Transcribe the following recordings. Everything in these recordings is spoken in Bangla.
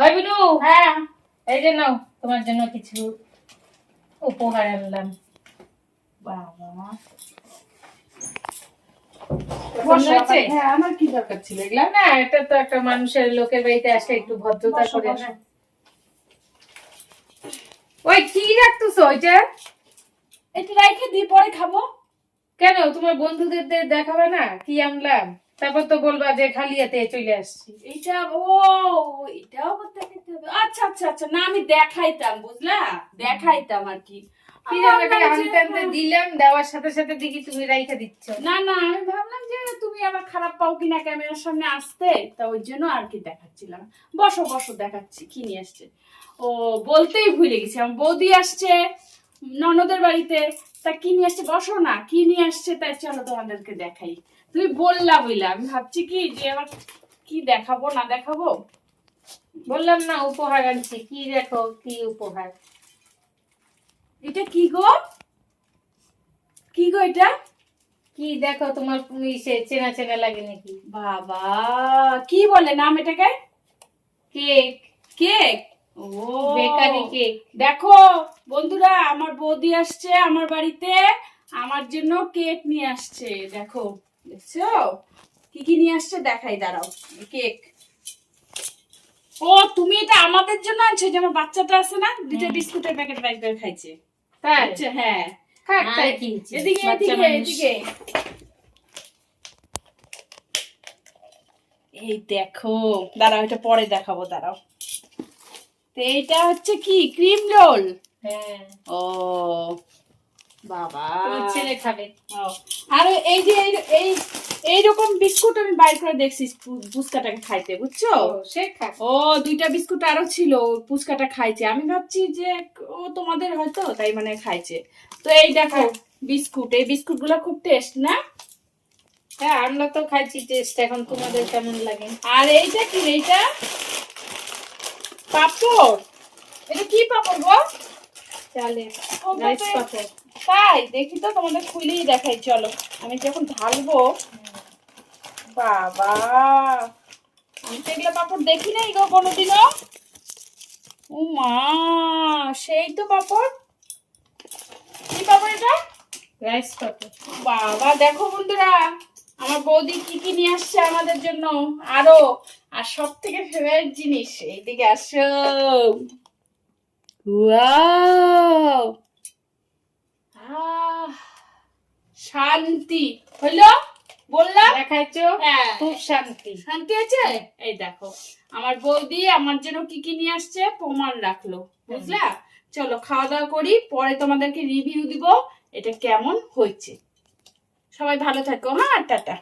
ওই বিনু, হ্যাঁ এই যে নাও তোমার জন্য কিছু উপহার আনলাম। বাবা, পছন্দ হয়েছে? হ্যাঁ আমার কি দরকার ছিল এগুলা? না, এটা তো একটা মানুষের লোকের বাড়িতে আসলে একটু ভদ্রতা বসো, করে বসো। না। ওই কি রাখতেছো ওইটা? এটা রাইখে দিয়ে পরে খাবো। কেন তোমার বন্ধুদের দেখাবে না কি আনলাম? তারপর তো বলবা যে খালি হাতে চলে আসছি। এটা ও, এটাও আবার দেখাইতে হবে। আচ্ছা আচ্ছা আচ্ছা, না আমি দেখাইতাম, বুঝলা, দেখাইতাম আর কি। কি আমি যেন ভাবলাম একটা যে, আনতে আনতে দিলাম, দেওয়ার সাথে সাথে দেখি তুমি রাইখা দিচ্ছ। না না আমি ভাবলাম যে তুমি আবার খারাপ পাও কিনা ক্যামেরার সামনে আসতে, তা ওই জন্য আর কি দেখাচ্ছিলাম। বসো বসো, দেখাচ্ছি কি নিয়ে আসছে। ও, বলতেই ভুলে গেছি, আমার বৌদি আসছে ননদের বাড়িতে। তা কি নিয়ে আসছে, বসো না, কি নিয়ে আসছে তাই চলো তোমাদেরকে দেখাই। তুমি বললা বইলা, আমি ভাবছি কি যে আবার কি দেখাবো না দেখাবো। বললাম না উপহার আনছি, কি দেখো কি উপহার। এটা কি গো, কি গো এটা? কি দেখো, তোমার সে চেনা চেনা লাগে নাকি? বাবা, কি বলে নাম এটাকে? Cake, cake? ও, বেকারি কেক। দেখো বন্ধুরা, আমার বৌদি আসছে আমার বাড়িতে, আমার জন্য কেক নিয়ে আসছে। দেখো, দেখছো কি কি নিয়ে আসছে, দেখাই দাঁড়াও। কেক। ও, তুমি এটা আমাদের জন্য আনছো? যে আমার বাচ্চাটা আছে না, দুটো বিস্কুটের প্যাকেট বাইক করে খাইছে। তাই? আচ্ছা, হ্যাঁ। খাক তাই আর কি? এদিকে বাচ্চা এদিকে মানুষ। এদিকে, এই দেখো, দাঁড়াও এটা পরে দেখাবো, দাঁড়াও। তো এইটা হচ্ছে কি, ক্রিম রোল? হ্যাঁ, ও বাবা, তোমার ছেলে খাবে। ও, আর এই যে এই এইরকম বিস্কুট আমি বাইর করে দেখছি পুচকাটাকে খাইতে, বুঝছো? ও, সে খাক। ও, দুইটা বিস্কুট আরো ছিল, পুচকাটা খাইছে। আমি ভাবছি যে ও তোমাদের হয়তো তাই মানে খাইছে। তো এই দেখো বিস্কুট, এই বিস্কুট গুলো খুব টেস্ট না? হ্যাঁ, আমরা তো খাইছি টেস্ট, এখন তোমাদের কেমন লাগে? আর এইটা কি, এইটা পাপড়। এটা কি পাপড় গো? চালে ও রাইস বাপরে, পাপড়। তাই? দেখি তো, তোমাদের খুলেই দেখাই, চলো। আমি যখন ঢালবো, বাবা, আমি তো এগুলো পাপড় দেখি নাই গো কোনোদিনও। ও মা, সেই তো পাপড়। কি পাপড় এটা? রাইস পাপড়। বাবা, দেখো বন্ধুরা, আমার বৌদি কি কি নিয়ে আসছে আমাদের জন্য আরো। আর সব থেকে ফেভারিট জিনিস, এইদিকে আসো। ওয়াও, আহ, শান্তি হইলো, বললাম। দেখাইছো? হ্যাঁ, খুব শান্তি। শান্তি আছে। এই দেখো, আমার বৌদি আমার জন্য কি কি নিয়ে আসছে প্রমাণ রাখলো, বুঝলা? চলো খাওয়া দাওয়া করি, পরে তোমাদেরকে রিভিউ দিব এটা কেমন হয়েছে। সবাই ভালো থাকো, হ্যাঁ, টাটা।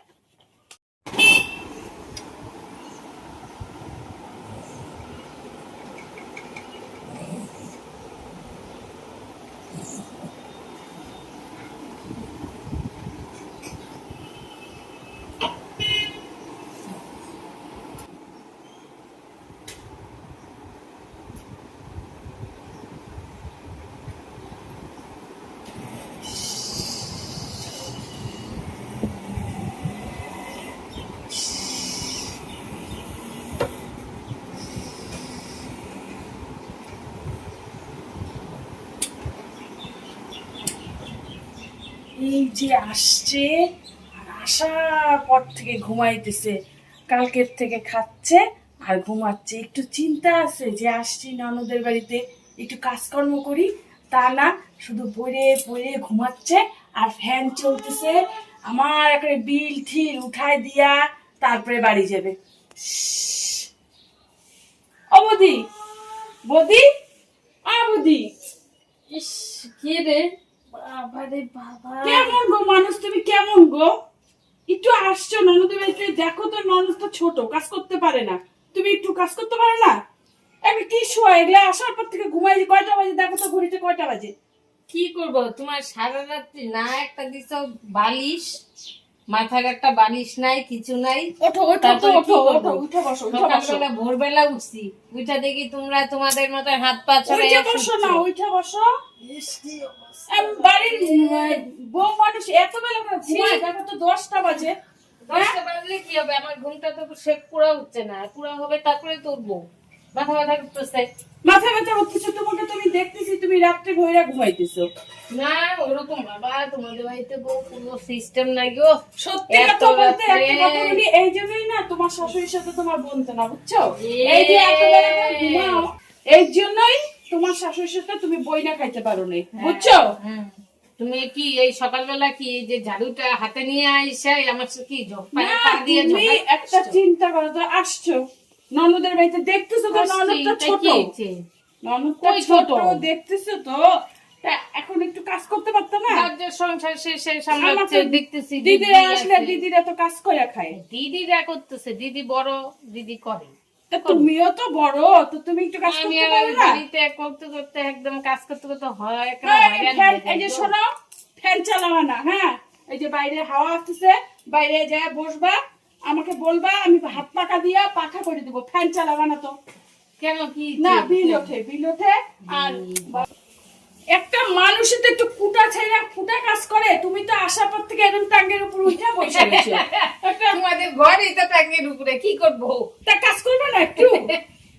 এই যে আসছে, আর আসার পর থেকে ঘুমাইতেছে, কালকের থেকে খাচ্ছে আর ঘুমাচ্ছে। একটু চিন্তা আছে যে আসছি ননদের বাড়িতে, একটু কাজকর্ম করি, তা না, শুধু পড়ে পড়ে ঘুমাচ্ছে। আর ফ্যান চলতেছে, আমার একটা বিল ঠিল উঠায় দিয়া তারপরে বাড়ি যাবে। ও বৌদি, বৌদি, বৌদি, ইস, কি রে? বাবারে বাবা, কেমন গো মানুষ তুমি, কেমন গো? একটু আসছো ননদের বাড়িতে, দেখো তো ননদ তো ছোট, কাজ করতে পারে না, তুমি একটু কাজ করতে পারো না? একটা কি শোয়া, এগুলা আসার পর থেকে ঘুমাই, কয়টা বাজে দেখো তো ঘড়িতে, কয়টা বাজে? কি করব, তোমার সারা রাত্রি না একটা দিছ বালিশ, মাথার একটা বালিশ নাই, কিছু নাই। ওঠো ওঠো তো, তারপরে কি ওঠো করবো? ওঠো, উঠে বসো, উঠে বসো, সকালবেলা ভোরবেলা উঠছি, উঠা দেখি তোমরা তোমাদের মতো হাত পা উঠে ছড়াইয়া বসো না, শুচ্ছো। উঠে বসো। বাড়ির বউ মানুষ এত বেলা করে ঘুমায়, দেখো তো 10টা বাজে। 10টা বাজলে কি হবে? আমার ঘুমটা তো সে পুরো উঠছে না, পুরো হবে তারপরে তুলবো। মাথা ব্যথা করতেছে। মাথা ব্যথা হচ্ছে তোমাকে, তুমি দেখতেছি তুমি রাত্রে ভৈরা ঘুমাইতেছো। না ওরকম বাবা, তোমাদের বাড়িতে কোনো সিস্টেম নাই গো। সত্যি এত কথা বলতে রাত্রে- একটা কথা বলি, এই জন্যই না তোমার শাশুড়ির সাথে তোমার বলতে না, বুঝছো? এই যে এত বেলা করে ঘুমাও, এই জন্যই তোমার শাশুড়ির সাথে তুমি বই না খাইতে পারো না, বুঝছো? হুম। তুমি কি এই সকালবেলা কি এই যে ঝাড়ুটা হাতে নিয়ে আইসা আমার সাথে কি না, তুমি একটা চিন্তা করো তো, আসছো ননদের বাড়িতে, দেখতেছো তো ননদটা ছোট, ননদটা কই ছোট ছোট? দেখতেছো তো, তা এখন একটু কাজ করতে পারতো না? রাজ্যের সংসার শেষে সামলাচ্ছে, আমাকে দেখতেছি দিদিরা দিদি আসলে আছে। দিদিরা তো কাজ করে খায়। দিদিরা করতেছে, দিদি বড়, দিদি করে। তা তুমিও তো বড়, তো তুমি একটু কাজ আমি করতে আর পারো না? বাড়িতে করতে করতে একদম কাজ করতে করতে হয় একটা এই হয়রান ফ্যান, হয়ে এই যে যায় গো। শোনো, ফ্যান চালাবা না, হ্যাঁ? এই যে বাইরে হাওয়া আসতেছে, বাইরে যায় বসবা, আমাকে বলবা, আমি হাত পাকা দিয়া পাখা করে দেবো, ফ্যান চালাবা না তো। কেন কি না, বিল ওঠে, বিল ওঠে। আর একটা মানুষের তো একটু কুটা ছেড়ে কুটা কাজ করে, তুমি তো আসার পর থেকে এরকম টাঙ্গের উপর উঠে বসে গেছো। একটা তোমাদের ঘরে তো টাঙ্গের উপরে কি করবো? তা কাজ করবে না একটু?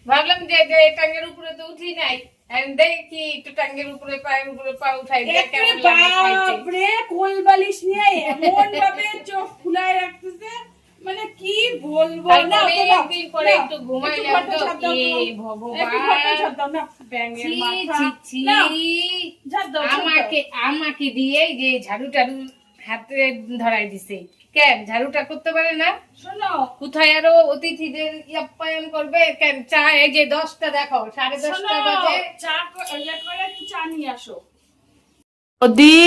ভাবলাম যে যে টাঙ্গের উপরে তো উঠি নাই, এখন দেখি একটু টাঙ্গের উপরে পায়ের উপরে পা উঠাই দিয়ে একরে কেমন লাগে খাইতে। বাপরে, কোল বালিশ নিয়ে এমন ভাবে চোখ ফুলায় রাখতেছে, মানে কি বলবো না। তারপরে তো একদিন পরে একটু ঘুমাইলাম তো, একটু ঘরটা ঝাড় দাও না, ব্যাঙের ছি, মাথা। ছি, ছি। নাও, ঝাড় দাও, ঝাড় দাও। আমাকে দিয়ে এই যে ঝাড়ু টাড়ু হাতে ধরাই দিছে। কেন ঝাড়ুটা করতে পারে না? শোনো, কোথায় আরো অতিথিদের আপ্যায়ন করবে? কেন চা এই যে 10টা দেখো, 10:30 শোনো, বাজে। চা ইয়ে করে একটু চা নিয়ে আসো। বৌদি,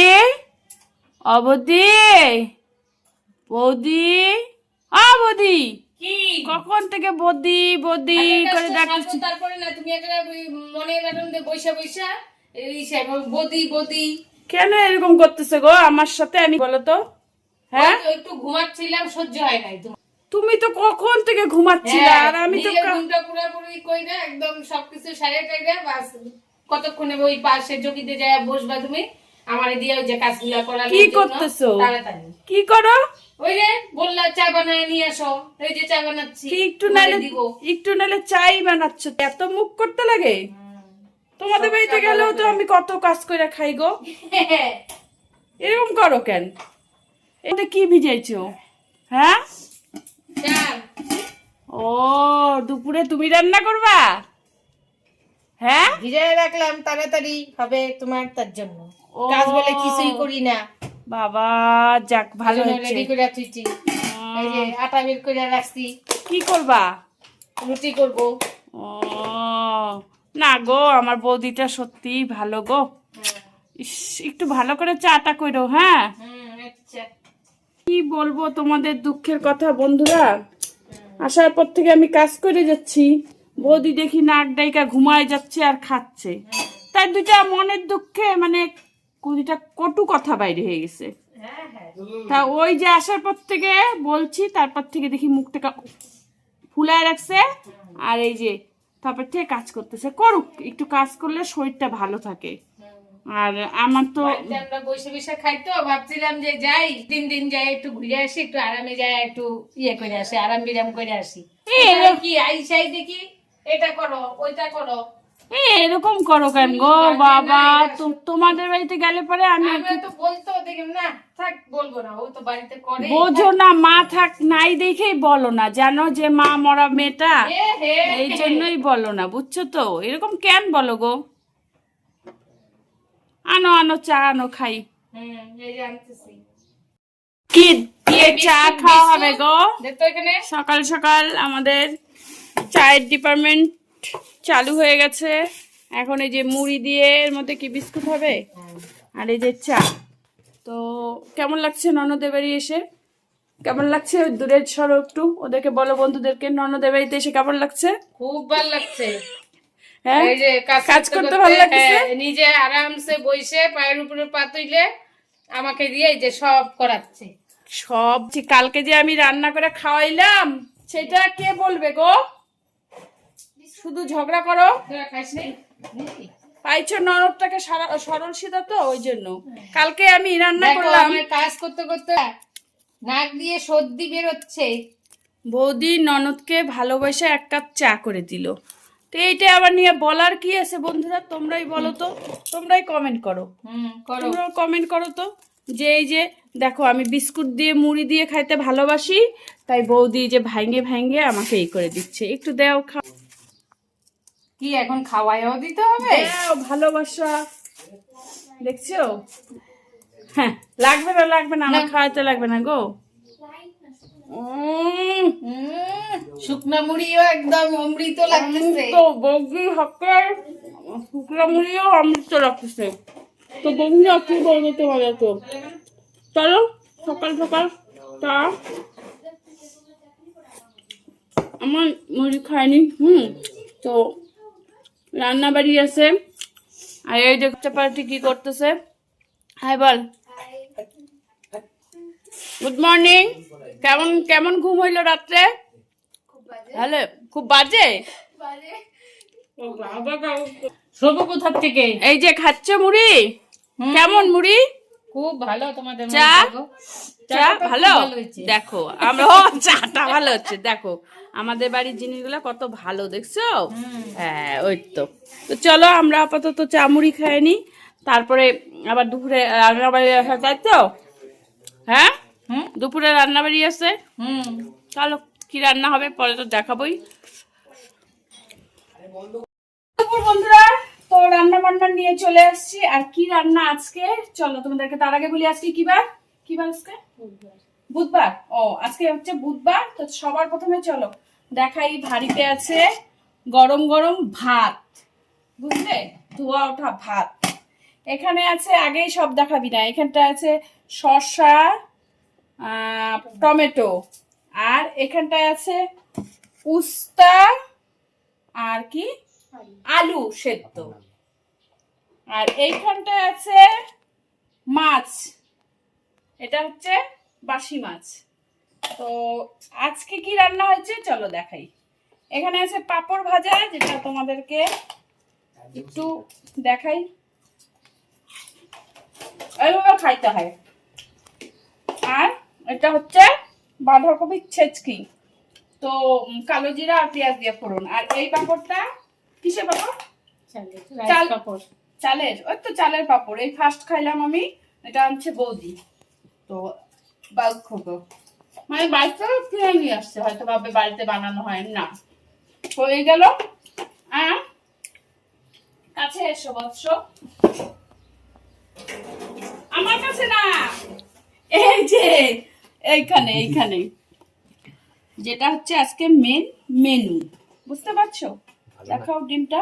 অবদি, বৌদি, বৌদি, কি কখন থেকে বৌদি বৌদি করে ডাকতেছি? তারপরে না তুমি একটা মনের আনন্দে বৈশা বৈশা এই বদি বদি কেন এরকম করতেছে গো আমার সাথে, আমি বলো তো? হ্যাঁ, একটু ঘুমাচ্ছিলাম, সহ্য হয় নাই তোমার। তুমি তো কখন থেকে ঘুমাচ্ছিলে, আর আমি তো নিজের ঘুমটা পুরোপুরি কইরা একদম সবকিছু সারিয়ে টাইরা বাস কতক্ষণে ওই পাশে জমিতে যায় বসবা তুমি আমার দিয়ে ওই যে কাজগুলা করা কি করতেছো? তাড়াতাড়ি কি করো? ওই রে বললা চা বানায় নিয়ে আসো, এই যে চা বানাচ্ছি কি একটু তোমারে নালে দিব। একটু নালে চাই বানাচ্ছ, এত মুখ করতে লাগে? তোমাদের বাড়িতে গেলেও তো আমি কত কাজ করে খাই গো, এরকম করো কেন? এটা কি ভিজাইছো? হ্যাঁ, চা ও দুপুরে তুমি রান্না করবা? হ্যাঁ, ভিজায় রাখলাম, তাড়াতাড়ি হবে তোমার, তার জন্য ও। কাজ বলে কিছুই করি না, বাবা যাক ভালো হচ্ছে। রেডি করে তুইছি, এই যে আটা বের করে রাখছি, কি করবা? রুটি করব। ও না গো, আমার বৌদিটা সত্যি ভালো গো। ইস, একটু ভালো করে চাটা কইরো, হ্যাঁ? আচ্ছা কি বলবো তোমাদের দুঃখের কথা বন্ধুরা, আসার পর থেকে আমি কাজ করে যাচ্ছি, বৌদি দেখি নাক ডাইকা ঘুমায় যাচ্ছে আর খাচ্ছে, তাই দুইটা মনের দুঃখে মানে দুইটা কটু কথা বাইরে হয়ে গেছে। হ্যাঁ হ্যাঁ তা ওই যে আসার পর থেকে বলছি, তারপর থেকে দেখি মুখটা ফুলায় রাখছে, আর এই যে তারপর থেকে কাজ করতেছে, করুক, একটু কাজ করলে শরীরটা ভালো থাকে। আর আমার তো বাড়িতে আমরা বসে বসে খাই তো ভাবছিলাম যে যাই দিন দিন যাই একটু ঘুরে আসি, একটু আরামে যাই, একটু ইয়ে করে আসি, আরাম বিরাম করে আসি। এবার কি আইসাই দেখি এটা করো ওইটা করো, এরকম করো কেন গো বাবা? তোমাদের বাড়িতে গেলে পরে আমি আমরা তো বলতো দেখি না, থাক বলবো না, ও তো বাড়িতে করে। বোঝো না, মা থাক নাই দেখেই বলো না, জানো যে মা মরা মেয়েটা, এ হে এই জন্যই বলো না, বুঝছো তো? এরকম কেন বলো গো? আনো আনো চা আনো, খাই। এই যে আনতেছি। কি দিয়ে চা খাওয়া হবে গো? দেখতো এখানে সকাল সকাল আমাদের চায়ের ডিপার্টমেন্ট চালু হয়ে গেছে। এখন এই যে মুড়ি দিয়ে এর মধ্যে কি বিস্কুট হবে, আর এই যে চা। তো কেমন লাগছে ননদের বাড়ি এসে? কেমন লাগছে? দূরের সরো একটু, ওদেরকে বলো বন্ধুদেরকে ননদের বাড়িতে এসে কেমন লাগছে? খুব ভালো লাগছে। হ্যাঁ, এই যে কাজ করতে ভালো লাগছে? নিজে আরামসে বসে পায়ের উপরে পা তুইলে আমাকে দিয়ে এই যে সব করাচ্ছে। সব যে কালকে যে আমি রান্না করে খাওয়াইলাম, সেটা কে বলবে গো? শুধু ঝগড়া করো। তোরা খাইস নি? পাইছো ননদটাকে সরল সিধা, তো ওই জন্য কালকে আমি রান্না দেখো, করলাম। আমার কাজ করতে করতে নাক দিয়ে সর্দি বেরোচ্ছে। বৌদি ননদকে ভালোবাসা এক কাপ চা করে দিল, তো এইটা আবার নিয়ে বলার কি আছে বন্ধুরা, তোমরাই বলো তো, তোমরাই কমেন্ট করো, করো। তোমরাও কমেন্ট করো তো, যে এই যে দেখো আমি বিস্কুট দিয়ে মুড়ি দিয়ে খাইতে ভালোবাসি, তাই বৌদি যে ভাঙ্গে ভাঙ্গে আমাকে এই করে দিচ্ছে, একটু দাও খাও। কি এখন খাওয়াইও দিতে হবে? দাও, ভালোবাসা, দেখছো? হ্যাঁ, লাগবে না, আমার খাওয়াতে লাগবে না গো। শুকনা মুড়িও একদম অমৃত লাগতেছে। তো বৌদি হাতে শুকনো মুড়িও অমৃত রাখতেছে। তো বৌদি কি বলবো তোমাদের, তো চলো সকাল সকাল তা আমার মুড়ি খায়নি। তো রান্না বাড়ি আছে, আর এই দেখতে পার্টি কি করতেছে। হাই বল, গুড মর্নিং। কেমন কেমন ঘুম হইলো রাত্রে? ভালো, খুব বাজে। সবু কোথার থেকে? এই যে খাচ্ছে মুড়ি, কেমন মুড়ি? খুব ভালো তোমাদের চা চা চাটা ভালো, খুব ভালো হয়েছে। দেখো আমরা চাটা ভালো হচ্ছে, দেখো আমাদের বাড়ির জিনিসগুলো কত ভালো, দেখছো? হ্যাঁ ওই তো। তো চলো আমরা আপাতত চা মুড়ি খাই নি, তারপরে আবার দুপুরে রান্না বাড়ি আসা, তাই তো? হ্যাঁ, দুপুরে রান্না বাড়ি আছে। চলো কি রান্না হবে পরে তো দেখাবোই। দুপুর বন্ধুরা, তো রান্না বান্না নিয়ে চলে আসছি। আর কি রান্না আজকে চলো তোমাদেরকে তার আগে বলি, আজকে কি বার? কি বার আজকে? বুধবার। ও আজকে হচ্ছে বুধবার। তো সবার প্রথমে চলো দেখাই, ভারিতে আছে গরম গরম ভাত, বুঝলে, ধোয়া ওঠা ভাত। এখানে আছে, আগেই সব দেখাবি না, এখানটা আছে শসা, টমেটো, আর এখানটায় আছে উস্তা, আর কি আলু সেদ্ধ, আর এইখানটায় আছে মাছ, এটা হচ্ছে বাসি মাছ। তো আজকে কি রান্না হয়েছে চলো দেখাই। এখানে আছে পাঁপড় ভাজা, যেটা তোমাদেরকে একটু দেখাই, এইভাবে খাইতে হয়। আর এটা হচ্ছে বাঁধাকপির ছেচকি, তো কালো জিরা আর পেঁয়াজ দিয়ে ফোড়ন। আর এই পাঁপড়টা কিসের পাঁপড়? চালের, ওই তো চালের পাঁপড়। এই ফার্স্ট খাইলাম আমি, এটা আনছে বৌদি। তো মানে বাড়িতে কিনে নিয়ে আসছে, হয়তো ভাবে বাড়িতে বানানো হয় না। হয়ে গেল। কাছে এসো বৎস, আমার কাছে না, এই যে এইখানে এইখানে, যেটা হচ্ছে আজকে মেন মেনু, বুঝতে পারছো? দেখাও ডিমটা।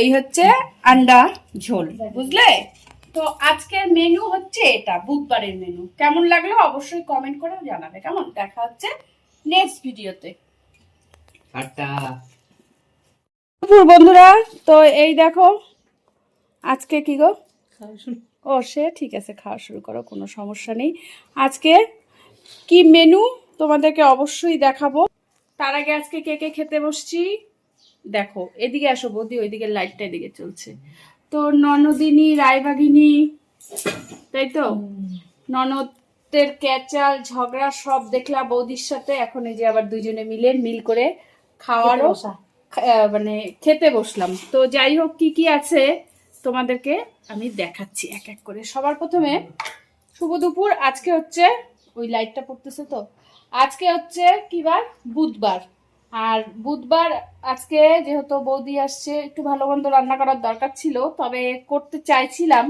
এই হচ্ছে আন্ডা ঝোল, বুঝলে? তো আজকের মেনু হচ্ছে এটা, বুধবারের মেনু। কেমন লাগলো অবশ্যই কমেন্ট করে জানাবে। কেমন, দেখা হচ্ছে নেক্সট ভিডিওতে। বন্ধুরা, তো এই দেখো আজকে কি গো, ও সে ঠিক আছে, খাওয়া শুরু করো, কোনো সমস্যা নেই। আজকে কি মেনু তোমাদেরকে অবশ্যই দেখাবো। তার আগে আজকে কে কে খেতে বসছি দেখো। এদিকে আসো বৌদি, ওইদিকে লাইটটা এদিকে চলছে। তো ননদিনী, রায়বাগিনী, তাই তো, ননদের ক্যাচাল ঝগড়া সব দেখলাম বৌদির সাথে। এখন এই যে আবার দুজনে মিলে মিল করে খাওয়ারও মানে খেতে বসলাম। তো যাই হোক, কি কি আছে তোমাদেরকে আমি দেখাচ্ছি এক এক করে। সবার প্রথমে শুভ দুপুর। আজকে হচ্ছে, ওই লাইটটা পড়তেছে তো, আজকে হচ্ছে কি বার? বুধবার। আর বুধবার আজকে যেহেতু বৌদি আসছে, একটু ভালো মন্দ রান্না করার দরকার ছিল, তবে করতে চাইছিলাম,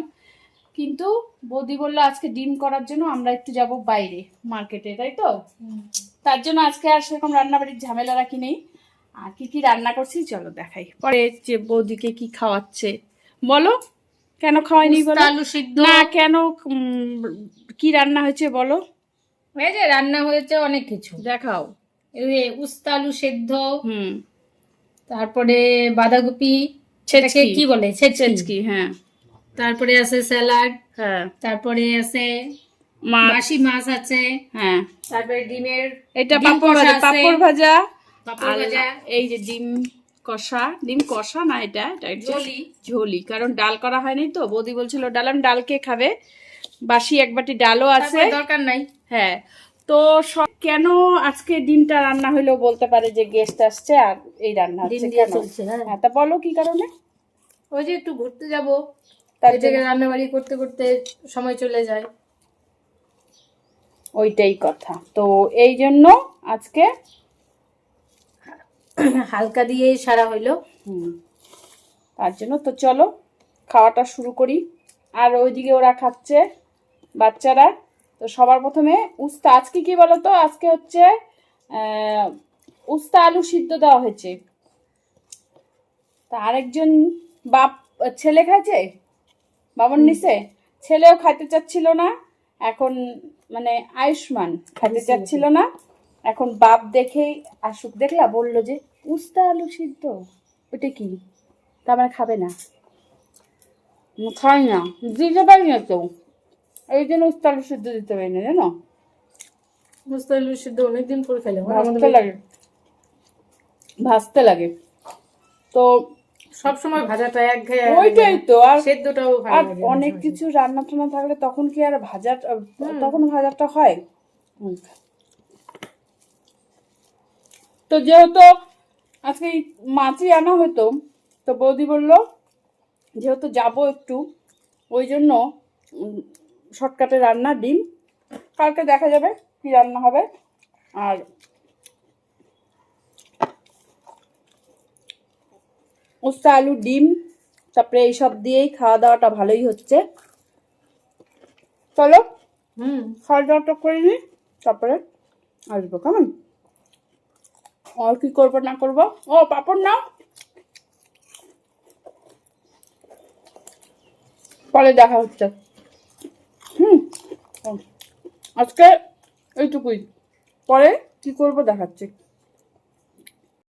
কিন্তু বৌদি বললো আজকে ডিম করার জন্য আমরা একটু যাব বাইরে মার্কেটে, তাই তো? তার জন্য আজকে আর সেরকম রান্নাবাড়ির ঝামেলা রাখি নেই। আর কি কি রান্না করছি চলো দেখাই। পরে যে বৌদিকে কি খাওয়াচ্ছে বলো, কেন খাওয়াইনি বলো? আলু সিদ্ধ না, কেন কি রান্না হয়েছে বলো? এই যে রান্না হয়েছে অনেক কিছু, দেখাও। উস্তা আলু সেদ্ধ, তারপরে বাঁধাকপি, ছেচকি কি বলে, ছেচকি, হ্যাঁ। তারপরে আছে স্যালাড, হ্যাঁ। তারপরে আছে বাসি মাছ আছে, হ্যাঁ। তারপরে ডিমের, এটা পাঁপড় ভাজা, পাঁপড় ভাজা, পাঁপড় ভাজা, এই যে ডিম কষা, ডিম কষা না, এটা ঝোলি, ঝোলি, কারণ ডাল করা হয়নি তো। বৌদি বলছিল ডাল, আমি ডাল কে খাবে, বাসি এক বাটি ডালও আছে, দরকার নাই। হ্যাঁ। তো কেন আজকে ডিমটা রান্না হইলেও বলতে পারে যে গেস্ট আসছে আর এই রান্না ডিম হচ্ছে দিয়ে কেন? চলছে, হ্যাঁ। হ্যাঁ, তা বলো কি কারণে? ওই যে একটু ঘুরতে যাব, তার তার থেকে রান্না বাড়ি করতে করতে সময় চলে যায়। ওইটাই কথা। তো এই জন্য আজকে হালকা দিয়েই সারা হইলো। তার জন্য তো চলো খাওয়াটা শুরু করি। আর ওইদিকে ওরা খাচ্ছে বাচ্চারা। তো সবার প্রথমে উস্তা, আজকে কি বলতো, আজকে হচ্ছে উস্তা আলু সিদ্ধ দেওয়া হয়েছে। তা আরেকজন ছেলে খাইছে, বাবন নিছে, ছেলেও খাইতে চাচ্ছিল না এখন, মানে আয়ুষ্মান খাইতে চাচ্ছিল না এখন। বাপ দেখেই আসুক, দেখলা বললো যে উস্তা আলু সিদ্ধ ওটা কি, তার মানে খাবে না, খাই না, দিতে পারি না তো, এই জন্য উস্তা আলু সিদ্ধ দিতে পারি না, জানো। মুস্তাইল সিদ্ধ অনেকদিন পর খেলাম, ভাজতে লাগে, ভাজতে লাগে। তো সব সময় ভাজাটা একঘেয়ে, ওইটাই তো। আর সেদ্ধটাও ভালো আর লাগে অনেক মাঝে মাঝে। কিছু রান্না টান্না থাকলে তখন কি আর ভাজা, তখন ভাজাটা হয়। তো যেহেতু আজকে মাছই আনা হতো, তো বৌদি বললো যেহেতু যাবো একটু, ওই জন্য শর্টকাটে রান্না ডিম, কালকে দেখা যাবে কি রান্না হবে। আর উস্তা আলু ডিম, তারপরে এইসব দিয়েই খাওয়া দাওয়াটা ভালোই হচ্ছে। চলো খাওয়া দাওয়াটা করে নিই, তারপরে আসবো কেমন। আর কি করবো না করবো, ও পাপড় নাও, পরে দেখা হচ্ছে। আজকে এইটুকুই, পরে কি করবো দেখাচ্ছি।